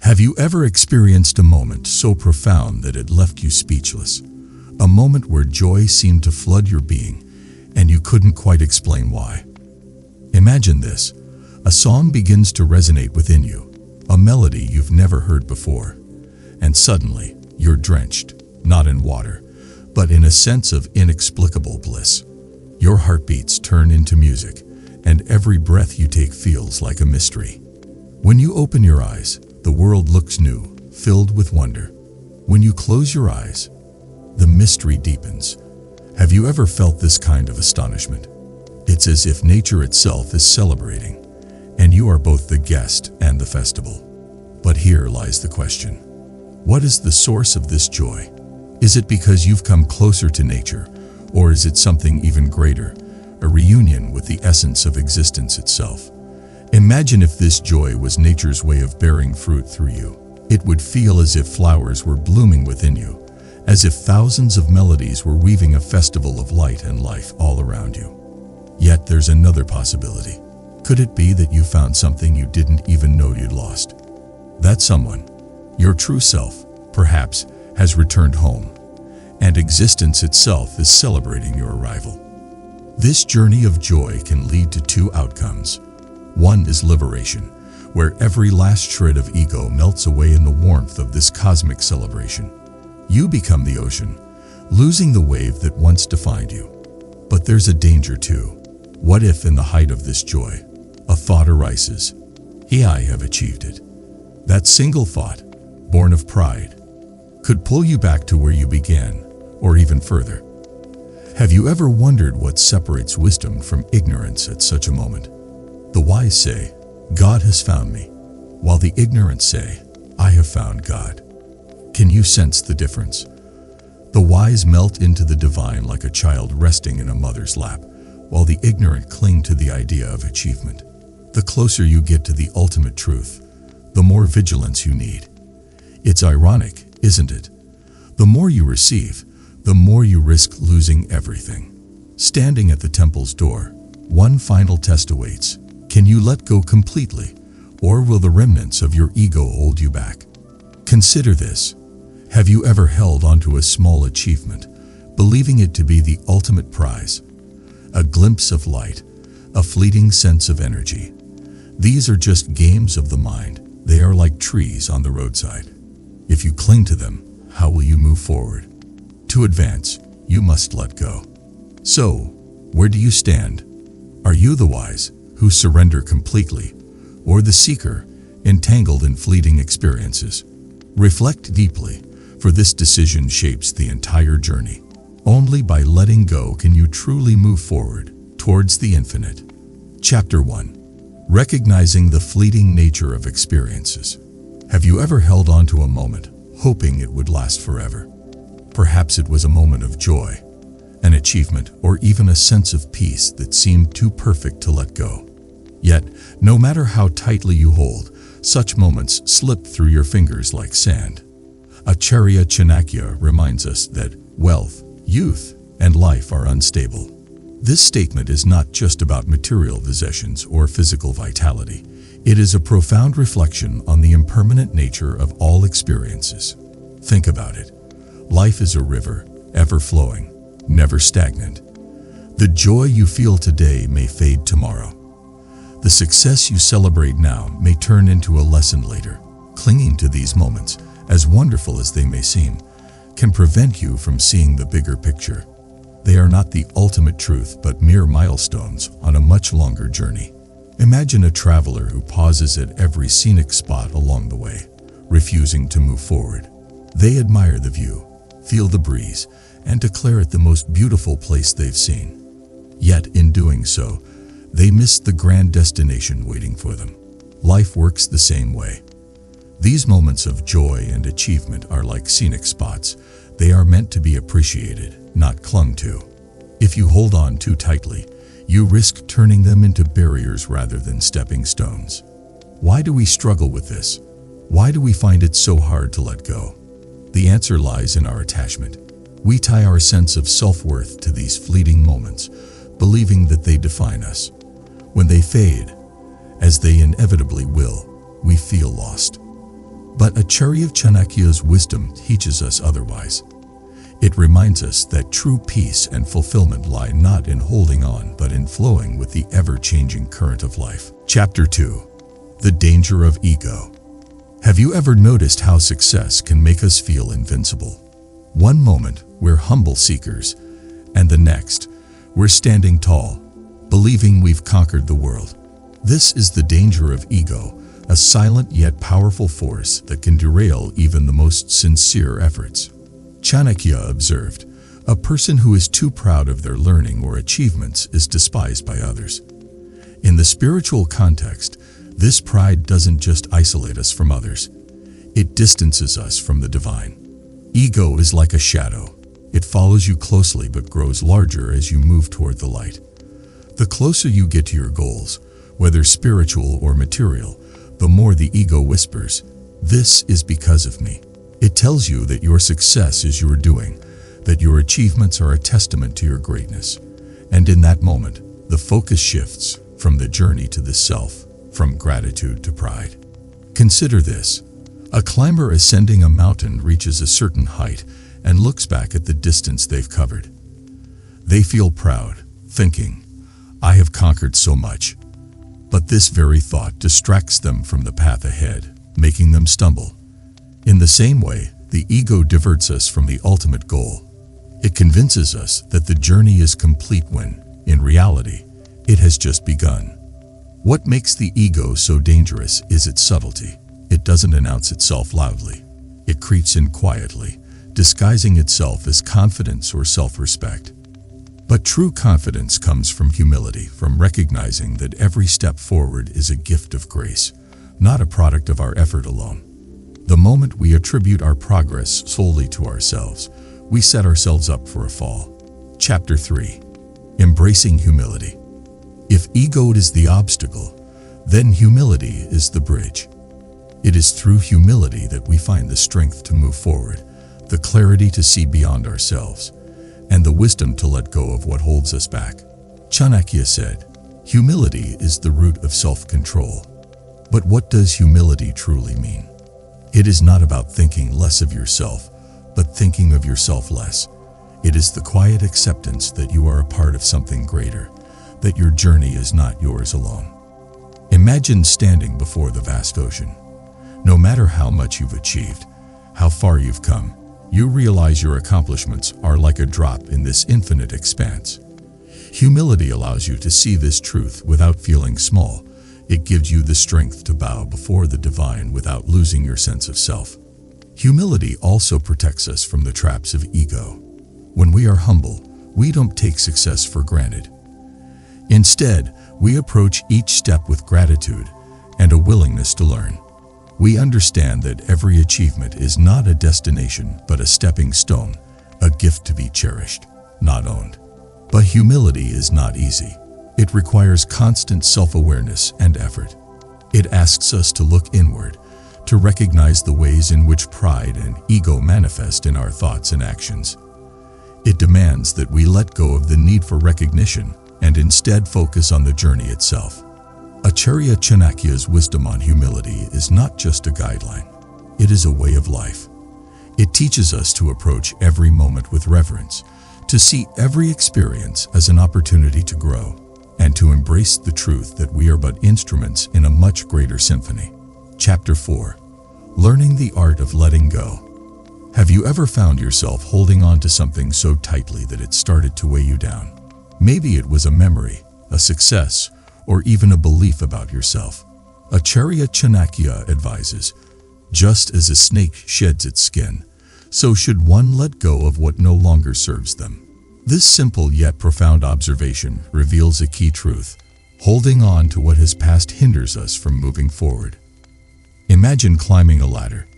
Have you ever experienced a moment so profound that it left you speechless? A moment where joy seemed to flood your being, and you couldn't quite explain why. Imagine this. A song begins to resonate within you, a melody you've never heard before, and suddenly you're drenched, not in water, but in a sense of inexplicable bliss. Your heartbeats turn into music, and every breath you take feels like a mystery. When you open your eyes, the world looks new, filled with wonder. When you close your eyes, the mystery deepens. Have you ever felt this kind of astonishment? It's as if nature itself is celebrating, and you are both the guest and the festival. But here lies the question. What is the source of this joy? Is it because you've come closer to nature, or is it something even greater, a reunion with the essence of existence itself? Imagine if this joy was nature's way of bearing fruit through you. It would feel as if flowers were blooming within you, as if thousands of melodies were weaving a festival of light and life all around you. Yet there's another possibility. Could it be that you found something you didn't even know you'd lost? That someone, your true self, perhaps, has returned home, and existence itself is celebrating your arrival. This journey of joy can lead to two outcomes. One is liberation, where every last shred of ego melts away in the warmth of this cosmic celebration. You become the ocean, losing the wave that once defined you. But there's a danger too. What if in the height of this joy, a thought arises? I have achieved it. That single thought, born of pride, could pull you back to where you began, or even further. Have you ever wondered what separates wisdom from ignorance at such a moment? The wise say, God has found me, while the ignorant say, I have found God. Can you sense the difference? The wise melt into the divine like a child resting in a mother's lap, while the ignorant cling to the idea of achievement. The closer you get to the ultimate truth, the more vigilance you need. It's ironic, isn't it? The more you receive, the more you risk losing everything. Standing at the temple's door, one final test awaits. Can you let go completely, or will the remnants of your ego hold you back? Consider this. Have you ever held onto a small achievement, believing it to be the ultimate prize? A glimpse of light, a fleeting sense of energy. These are just games of the mind. They are like trees on the roadside. If you cling to them, how will you move forward? To advance, you must let go. So, where do you stand? Are you the wise, who surrender completely, or the seeker, entangled in fleeting experiences? Reflect deeply, for this decision shapes the entire journey. Only by letting go can you truly move forward towards the infinite. Chapter 1. Recognizing the fleeting nature of experiences. Have you ever held on to a moment, hoping it would last forever? Perhaps it was a moment of joy, an achievement, or even a sense of peace that seemed too perfect to let go. Yet, no matter how tightly you hold, such moments slip through your fingers like sand. Acharya Chanakya reminds us that wealth, youth, and life are unstable. This statement is not just about material possessions or physical vitality. It is a profound reflection on the impermanent nature of all experiences. Think about it. Life is a river, ever flowing, never stagnant. The joy you feel today may fade tomorrow. The success you celebrate now may turn into a lesson later. Clinging to these moments, as wonderful as they may seem, can prevent you from seeing the bigger picture. They are not the ultimate truth, but mere milestones on a much longer journey. Imagine a traveler who pauses at every scenic spot along the way, refusing to move forward. They admire the view, feel the breeze, and declare it the most beautiful place they've seen. Yet, in doing so, they miss the grand destination waiting for them. Life works the same way. These moments of joy and achievement are like scenic spots. They are meant to be appreciated, not clung to. If you hold on too tightly, you risk turning them into barriers rather than stepping stones. Why do we struggle with this? Why do we find it so hard to let go? The answer lies in our attachment. We tie our sense of self-worth to these fleeting moments, believing that they define us. When they fade, as they inevitably will, we feel lost. But Acharya Chanakya's wisdom teaches us otherwise. It reminds us that true peace and fulfillment lie not in holding on but in flowing with the ever-changing current of life. Chapter 2. The Danger of Ego. Have you ever noticed how success can make us feel invincible? One moment, we're humble seekers, and the next, we're standing tall, believing we've conquered the world. This is the danger of ego, a silent yet powerful force that can derail even the most sincere efforts. Chanakya observed, a person who is too proud of their learning or achievements is despised by others. In the spiritual context, this pride doesn't just isolate us from others. It distances us from the divine. Ego is like a shadow. It follows you closely but grows larger as you move toward the light. The closer you get to your goals, whether spiritual or material, the more the ego whispers, "This is because of me." It tells you that your success is your doing, that your achievements are a testament to your greatness. And in that moment, the focus shifts from the journey to the self, from gratitude to pride. Consider this. A climber ascending a mountain reaches a certain height and looks back at the distance they've covered. They feel proud, thinking, "I have conquered so much." But this very thought distracts them from the path ahead, making them stumble. In the same way, the ego diverts us from the ultimate goal. It convinces us that the journey is complete when, in reality, it has just begun. What makes the ego so dangerous is its subtlety. It doesn't announce itself loudly. It creeps in quietly, disguising itself as confidence or self-respect. But true confidence comes from humility, from recognizing that every step forward is a gift of grace, not a product of our effort alone. The moment we attribute our progress solely to ourselves, we set ourselves up for a fall. Chapter 3. Embracing humility. If ego is the obstacle, then humility is the bridge. It is through humility that we find the strength to move forward, the clarity to see beyond ourselves, and the wisdom to let go of what holds us back. Chanakya said, "Humility is the root of self-control." But what does humility truly mean? It is not about thinking less of yourself, but thinking of yourself less. It is the quiet acceptance that you are a part of something greater, that your journey is not yours alone. Imagine standing before the vast ocean. No matter how much you've achieved, how far you've come, you realize your accomplishments are like a drop in this infinite expanse. Humility allows you to see this truth without feeling small. It gives you the strength to bow before the divine without losing your sense of self. Humility also protects us from the traps of ego. When we are humble, we don't take success for granted. Instead, we approach each step with gratitude and a willingness to learn. We understand that every achievement is not a destination but a stepping stone, a gift to be cherished, not owned. But humility is not easy. It requires constant self-awareness and effort. It asks us to look inward, to recognize the ways in which pride and ego manifest in our thoughts and actions. It demands that we let go of the need for recognition and instead focus on the journey itself. Acharya Chanakya's wisdom on humility is not just a guideline. It is a way of life. It teaches us to approach every moment with reverence, to see every experience as an opportunity to grow, and to embrace the truth that we are but instruments in a much greater symphony. Chapter 4. Learning the art of letting go. Have you ever found yourself holding on to something so tightly that it started to weigh you down? Maybe it was a memory, a success, or even a belief about yourself. Acharya Chanakya advises, just as a snake sheds its skin, so should one let go of what no longer serves them. This simple yet profound observation reveals a key truth. Holding on to what has passed hinders us from moving forward. Imagine climbing a ladder.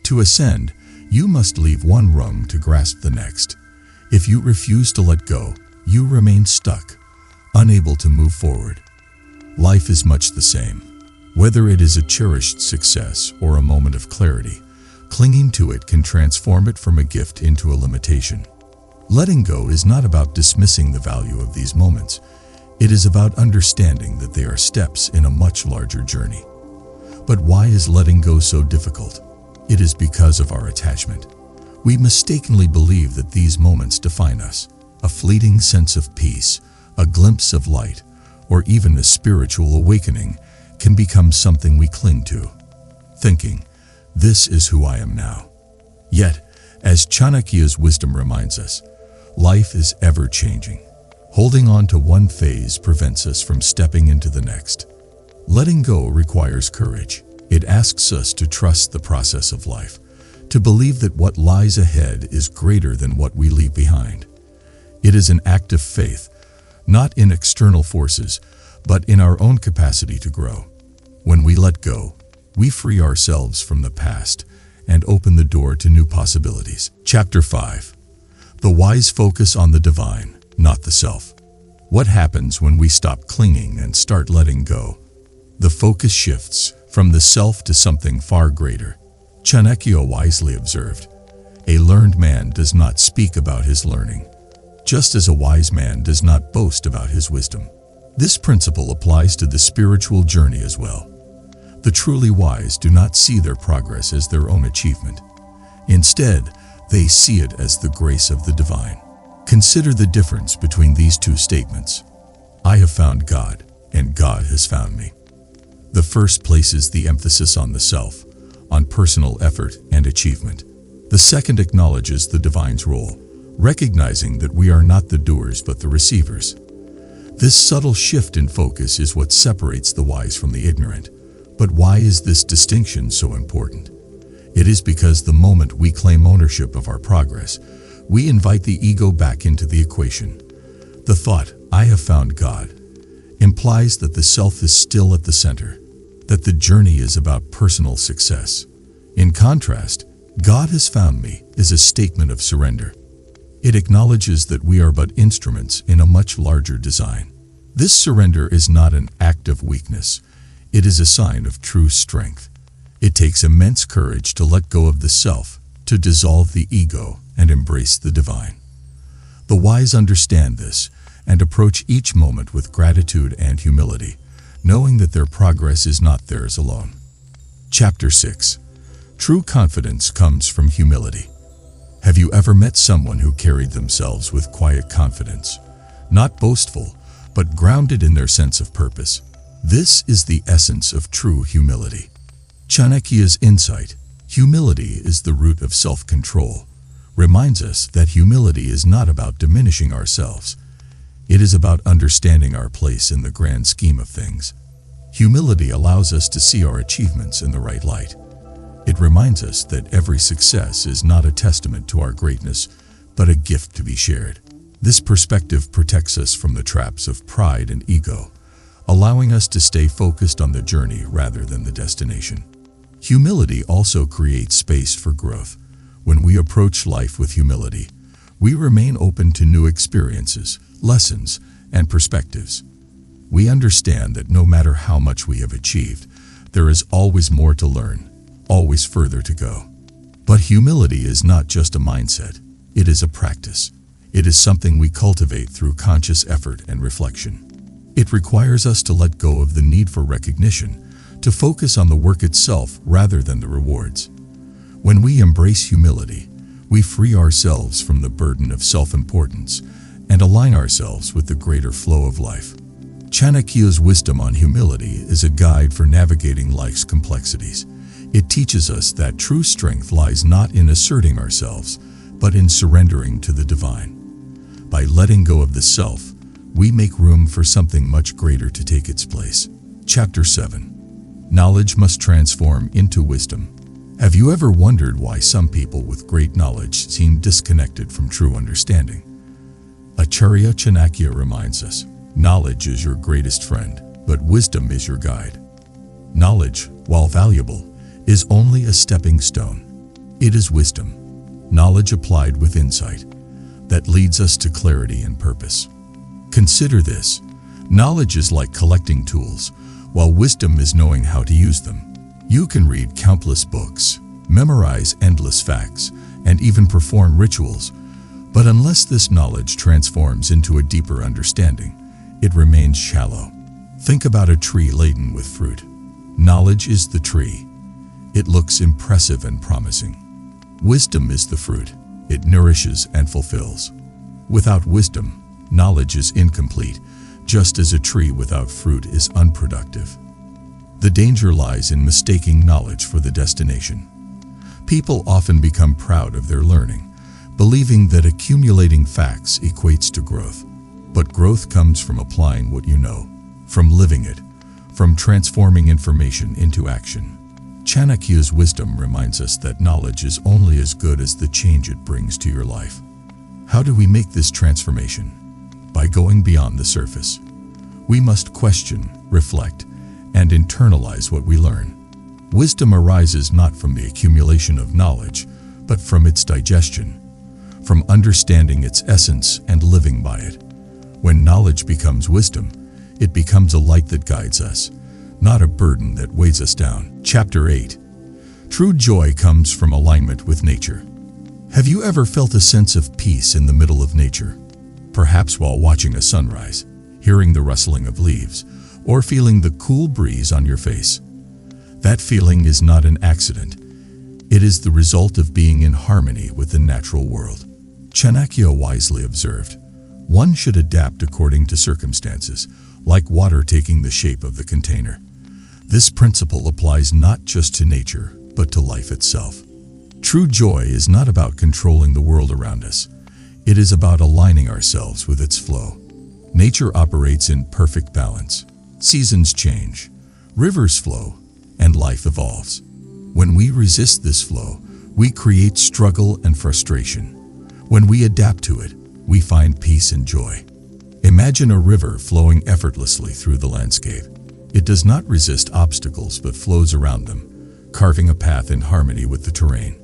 To ascend, you must leave one rung to grasp the next. If you refuse to let go, you remain stuck, unable to move forward. Life is much the same. Whether it is a cherished success or a moment of clarity, clinging to it can transform it from a gift into a limitation. Letting go is not about dismissing the value of these moments. It is about understanding that they are steps in a much larger journey. But why is letting go so difficult? It is because of our attachment. We mistakenly believe that these moments define us. A fleeting sense of peace, a glimpse of light, or even a spiritual awakening can become something we cling to, thinking, "This is who I am now." Yet, as Chanakya's wisdom reminds us, life is ever-changing. Holding on to one phase prevents us from stepping into the next. Letting go requires courage. It asks us to trust the process of life, to believe that what lies ahead is greater than what we leave behind. It is an act of faith, not in external forces, but in our own capacity to grow. When we let go, we free ourselves from the past and open the door to new possibilities. Chapter 5. The wise focus on the divine, not the self. What happens when we stop clinging and start letting go? The focus shifts from the self to something far greater. Chanakya wisely observed, "A learned man does not speak about his learning, just as a wise man does not boast about his wisdom." This principle applies to the spiritual journey as well. The truly wise do not see their progress as their own achievement. Instead, they see it as the grace of the divine. Consider the difference between these two statements. "I have found God, and God has found me." The first places the emphasis on the self, on personal effort and achievement. The second acknowledges the divine's role, recognizing that we are not the doers but the receivers. This subtle shift in focus is what separates the wise from the ignorant. But why is this distinction so important? It is because the moment we claim ownership of our progress, we invite the ego back into the equation. The thought, "I have found God," implies that the self is still at the center, that the journey is about personal success. In contrast, "God has found me" is a statement of surrender. It acknowledges that we are but instruments in a much larger design. This surrender is not an act of weakness. It is a sign of true strength. It takes immense courage to let go of the self, to dissolve the ego, and embrace the divine. The wise understand this and approach each moment with gratitude and humility, knowing that their progress is not theirs alone. Chapter 6. True confidence comes from humility. Have you ever met someone who carried themselves with quiet confidence, not boastful, but grounded in their sense of purpose? This is the essence of true humility. Chanakya's insight, "Humility is the root of self-control," reminds us that humility is not about diminishing ourselves. It is about understanding our place in the grand scheme of things. Humility allows us to see our achievements in the right light. It reminds us that every success is not a testament to our greatness, but a gift to be shared. This perspective protects us from the traps of pride and ego, allowing us to stay focused on the journey rather than the destination. Humility also creates space for growth. When we approach life with humility, we remain open to new experiences, lessons, and perspectives. We understand that no matter how much we have achieved, there is always more to learn, always further to go. But humility is not just a mindset, it is a practice. It is something we cultivate through conscious effort and reflection. It requires us to let go of the need for recognition, to focus on the work itself rather than the rewards. When we embrace humility, we free ourselves from the burden of self-importance and align ourselves with the greater flow of life. Chanakya's wisdom on humility is a guide for navigating life's complexities. It teaches us that true strength lies not in asserting ourselves, but in surrendering to the divine. By letting go of the self, we make room for something much greater to take its place. Chapter 7. Knowledge must transform into wisdom. Have you ever wondered why some people with great knowledge seem disconnected from true understanding? Acharya Chanakya reminds us, knowledge is your greatest friend, but wisdom is your guide. Knowledge, while valuable, is only a stepping stone. It is wisdom, knowledge applied with insight, that leads us to clarity and purpose. Consider this. Knowledge is like collecting tools, while wisdom is knowing how to use them. You can read countless books, memorize endless facts, and even perform rituals, but unless this knowledge transforms into a deeper understanding, it remains shallow. Think about a tree laden with fruit. Knowledge is the tree. It looks impressive and promising. Wisdom is the fruit. It nourishes and fulfills. Without wisdom, knowledge is incomplete, just as a tree without fruit is unproductive. The danger lies in mistaking knowledge for the destination. People often become proud of their learning, believing that accumulating facts equates to growth. But growth comes from applying what you know, from living it, from transforming information into action. Chanakya's wisdom reminds us that knowledge is only as good as the change it brings to your life. How do we make this transformation? By going beyond the surface. We must question, reflect, and internalize what we learn. Wisdom arises not from the accumulation of knowledge, but from its digestion, from understanding its essence and living by it. When knowledge becomes wisdom, it becomes a light that guides us, not a burden that weighs us down. Chapter 8. True joy comes from alignment with nature. Have you ever felt a sense of peace in the middle of nature? Perhaps while watching a sunrise, hearing the rustling of leaves, or feeling the cool breeze on your face. That feeling is not an accident. It is the result of being in harmony with the natural world. Chanakya wisely observed, one should adapt according to circumstances, like water taking the shape of the container. This principle applies not just to nature, but to life itself. True joy is not about controlling the world around us. It is about aligning ourselves with its flow. Nature operates in perfect balance. Seasons change, rivers flow, and life evolves. When we resist this flow, we create struggle and frustration. When we adapt to it, we find peace and joy. Imagine a river flowing effortlessly through the landscape. It does not resist obstacles but flows around them, carving a path in harmony with the terrain.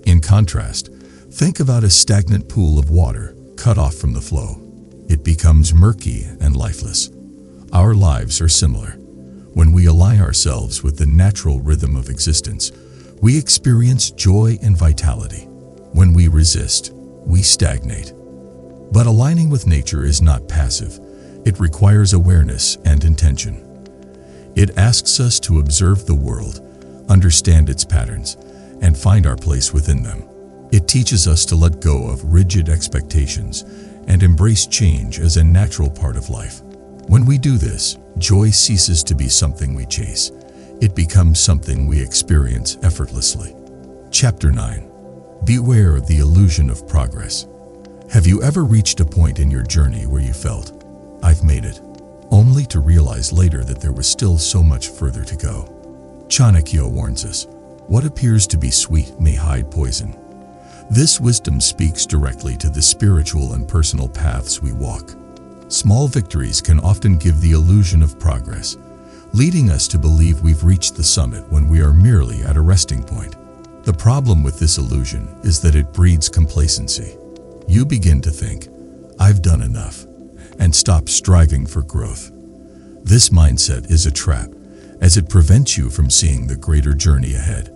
In contrast, think about a stagnant pool of water cut off from the flow. It becomes murky and lifeless. Our lives are similar. When we align ourselves with the natural rhythm of existence, we experience joy and vitality. When we resist, we stagnate. But aligning with nature is not passive. It requires awareness and intention. It asks us to observe the world, understand its patterns, and find our place within them. It teaches us to let go of rigid expectations and embrace change as a natural part of life. When we do this, joy ceases to be something we chase. It becomes something we experience effortlessly. Chapter 9. Beware of the illusion of progress. Have you ever reached a point in your journey where you felt, "I've made it," only to realize later that there was still so much further to go? Chanakya warns us, what appears to be sweet may hide poison. This wisdom speaks directly to the spiritual and personal paths we walk. Small victories can often give the illusion of progress, leading us to believe we've reached the summit when we are merely at a resting point. The problem with this illusion is that it breeds complacency. You begin to think, "I've done enough," and stop striving for growth. This mindset is a trap, as it prevents you from seeing the greater journey ahead.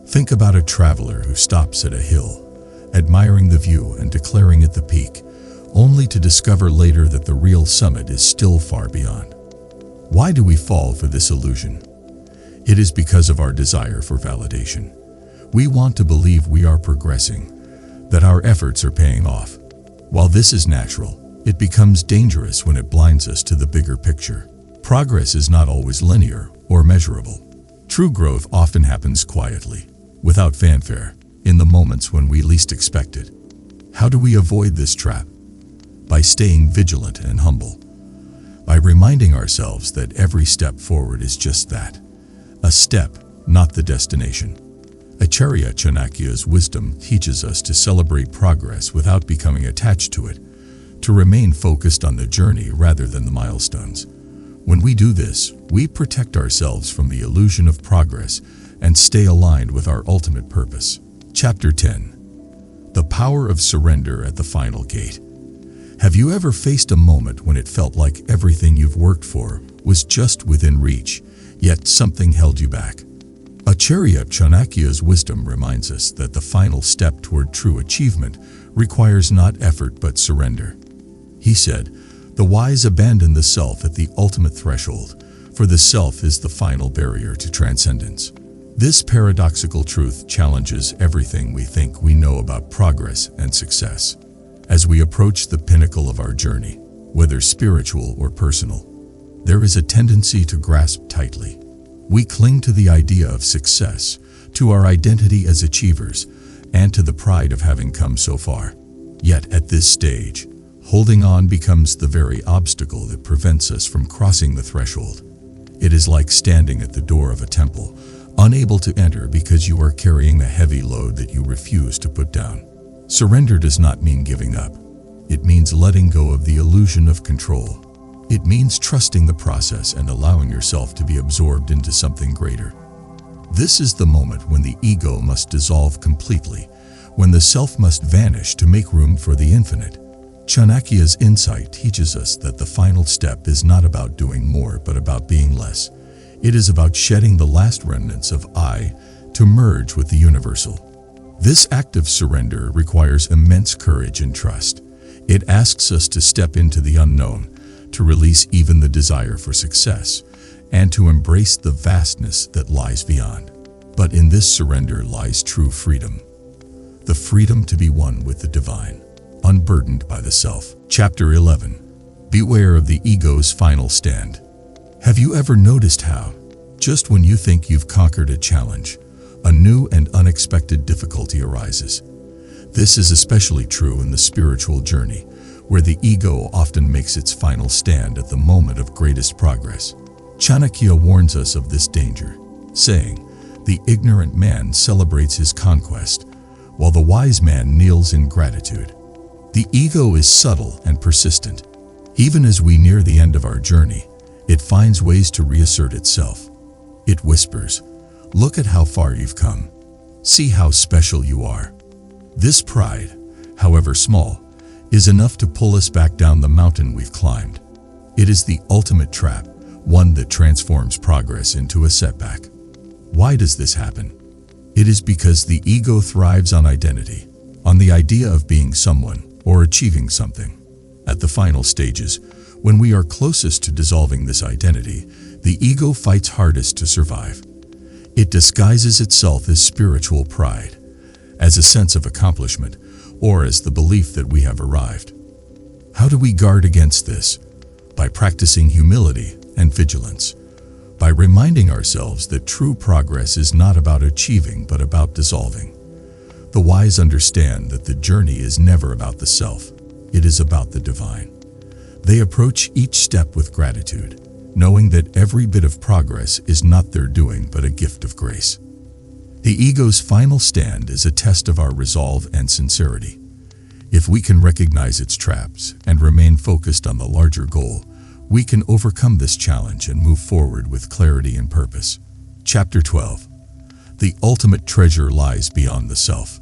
Think about a traveler who stops at a hill, admiring the view and declaring it the peak, only to discover later that the real summit is still far beyond. Why do we fall for this illusion? It is because of our desire for validation. We want to believe we are progressing, that our efforts are paying off. While this is natural, it becomes dangerous when it blinds us to the bigger picture. Progress is not always linear or measurable. True growth often happens quietly, without fanfare, in the moments when we least expect it. How do we avoid this trap? By staying vigilant and humble. By reminding ourselves that every step forward is just that, a step, not the destination. Acharya Chanakya's wisdom teaches us to celebrate progress without becoming attached to it, to remain focused on the journey rather than the milestones. When we do this, we protect ourselves from the illusion of progress and stay aligned with our ultimate purpose. Chapter 10. The power of surrender at the final gate. Have you ever faced a moment when it felt like everything you've worked for was just within reach, yet something held you back? Acharya Chanakya's wisdom reminds us that the final step toward true achievement requires not effort but surrender. He said, "The wise abandon the self at the ultimate threshold, for the self is the final barrier to transcendence." This paradoxical truth challenges everything we think we know about progress and success. As we approach the pinnacle of our journey, whether spiritual or personal, there is a tendency to grasp tightly. We cling to the idea of success, to our identity as achievers, and to the pride of having come so far. Yet at this stage, holding on becomes the very obstacle that prevents us from crossing the threshold. It is like standing at the door of a temple, unable to enter because you are carrying a heavy load that you refuse to put down. Surrender does not mean giving up. It means letting go of the illusion of control. It means trusting the process and allowing yourself to be absorbed into something greater. This is the moment when the ego must dissolve completely, when the self must vanish to make room for the infinite. Chanakya's insight teaches us that the final step is not about doing more but about being less. It is about shedding the last remnants of I to merge with the universal. This act of surrender requires immense courage and trust. It asks us to step into the unknown, to release even the desire for success, and to embrace the vastness that lies beyond. But in this surrender lies true freedom. The freedom to be one with the divine, unburdened by the self. Chapter 11. Beware of the ego's final stand. Have you ever noticed how, just when you think you've conquered a challenge, a new and unexpected difficulty arises? This is especially true in the spiritual journey, where the ego often makes its final stand at the moment of greatest progress. Chanakya warns us of this danger, saying, "The ignorant man celebrates his conquest, while the wise man kneels in gratitude." The ego is subtle and persistent. Even as we near the end of our journey, it finds ways to reassert itself. It whispers, "Look at how far you've come. See how special you are." This pride, however small, is enough to pull us back down the mountain we've climbed. It is the ultimate trap, one that transforms progress into a setback. Why does this happen? It is because the ego thrives on identity, on the idea of being someone or achieving something. At the final stages, when we are closest to dissolving this identity, the ego fights hardest to survive. It disguises itself as spiritual pride, as a sense of accomplishment, or as the belief that we have arrived. How do we guard against this? By practicing humility and vigilance. By reminding ourselves that true progress is not about achieving but about dissolving. The wise understand that the journey is never about the self, it is about the divine. They approach each step with gratitude, knowing that every bit of progress is not their doing but a gift of grace. The ego's final stand is a test of our resolve and sincerity. If we can recognize its traps and remain focused on the larger goal, we can overcome this challenge and move forward with clarity and purpose. Chapter 12. The ultimate treasure lies beyond the self.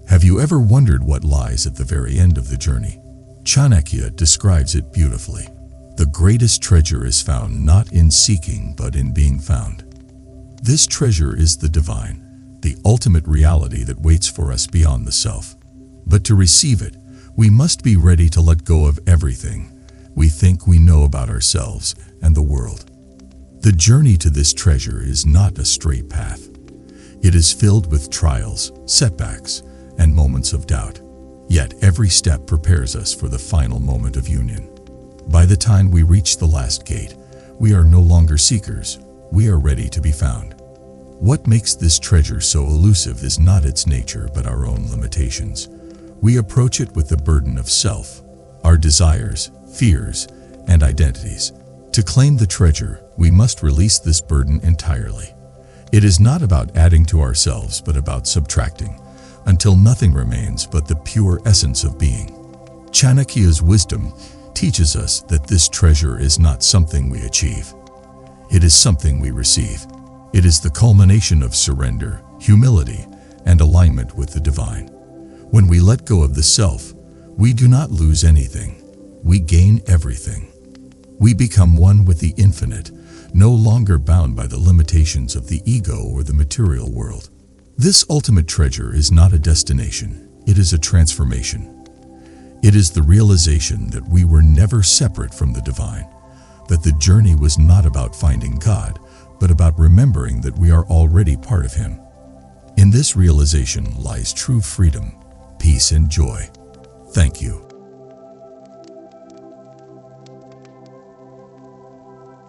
Have you ever wondered what lies at the very end of the journey? Chanakya describes it beautifully. The greatest treasure is found not in seeking but in being found. This treasure is the divine, the ultimate reality that waits for us beyond the self. But to receive it, we must be ready to let go of everything we think we know about ourselves and the world. The journey to this treasure is not a straight path. It is filled with trials, setbacks, and moments of doubt. Yet every step prepares us for the final moment of union. By the time we reach the last gate, we are no longer seekers, we are ready to be found. What makes this treasure so elusive is not its nature but our own limitations. We approach it with the burden of self, our desires, fears, and identities. To claim the treasure, we must release this burden entirely. It is not about adding to ourselves but about subtracting, until nothing remains but the pure essence of being. Chanakya's wisdom teaches us that this treasure is not something we achieve. It is something we receive. It is the culmination of surrender, humility, and alignment with the divine. When we let go of the self, we do not lose anything. We gain everything. We become one with the infinite, no longer bound by the limitations of the ego or the material world. This ultimate treasure is not a destination, it is a transformation. It is the realization that we were never separate from the divine, that the journey was not about finding God, but about remembering that we are already part of Him. In this realization lies true freedom, peace, and joy. Thank you.